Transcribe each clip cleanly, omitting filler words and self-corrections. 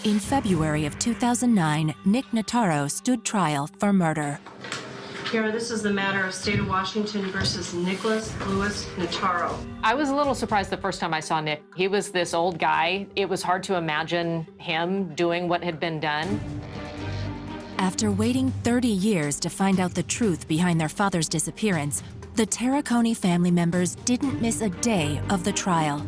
In February of 2009, Nick Notaro stood trial for murder. Here, this is the matter of State of Washington versus Nicholas Louis Notaro. I was a little surprised the first time I saw Nick. He was this old guy. It was hard to imagine him doing what had been done. After waiting 30 years to find out the truth behind their father's disappearance, the Tarricone family members didn't miss a day of the trial.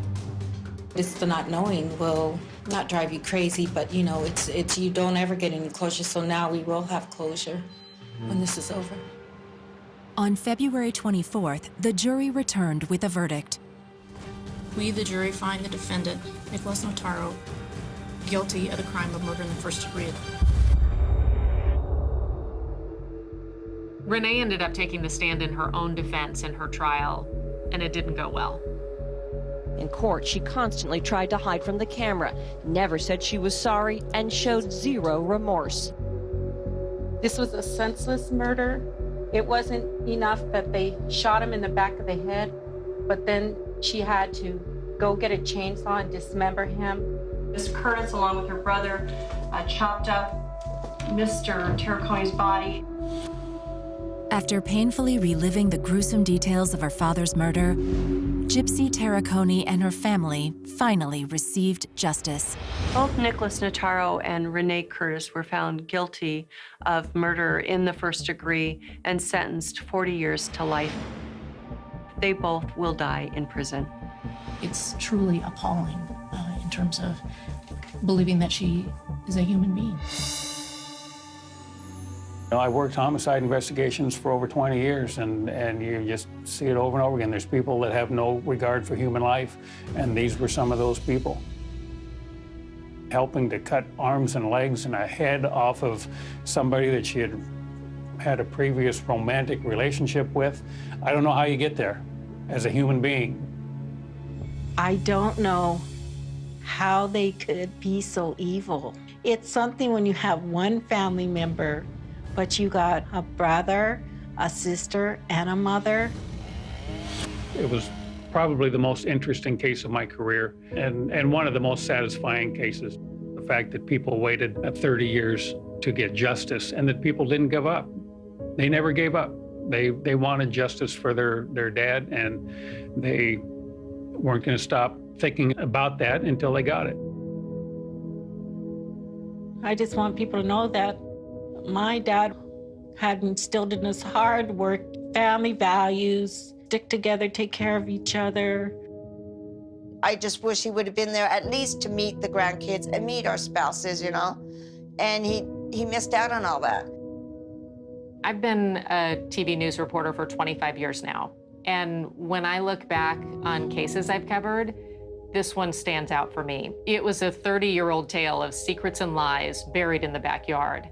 Just the not knowing will not drive you crazy, but you know, it's you don't ever get any closure, so now we will have closure when this is over. On February 24th, the jury returned with a verdict. We, the jury, find the defendant, Nicholas Notaro, guilty of the crime of murder in the first degree. Renee ended up taking the stand in her own defense in her trial, and it didn't go well. In court, she constantly tried to hide from the camera, never said she was sorry, and showed zero remorse. This was a senseless murder. It wasn't enough that they shot him in the back of the head, but then she had to go get a chainsaw and dismember him. Ms. Curtis, along with her brother, chopped up Mr. Tarricone's body. After painfully reliving the gruesome details of her father's murder, Gypsy Tarricone and her family finally received justice. Both Nicholas Notaro and Renee Curtis were found guilty of murder in the first degree and sentenced 40 years to life. They both will die in prison. It's truly appalling in terms of believing that she is a human being. I worked homicide investigations for over 20 years, and you just see it over and over again. There's people that have no regard for human life, and these were some of those people. Helping to cut arms and legs and a head off of somebody that she had a previous romantic relationship with. I don't know how you get there as a human being. I don't know how they could be so evil. It's something when you have one family member, but you got a brother, a sister, and a mother. It was probably the most interesting case of my career and one of the most satisfying cases. The fact that people waited 30 years to get justice and that people didn't give up. They never gave up. They wanted justice for their dad, and they weren't going to stop thinking about that until they got it. I just want people to know that my dad had instilled in us hard work, family values, stick together, take care of each other. I just wish he would have been there at least to meet the grandkids and meet our spouses, you know? And he missed out on all that. I've been a TV news reporter for 25 years now, and when I look back on cases I've covered, this one stands out for me. It was a 30-year-old tale of secrets and lies buried in the backyard.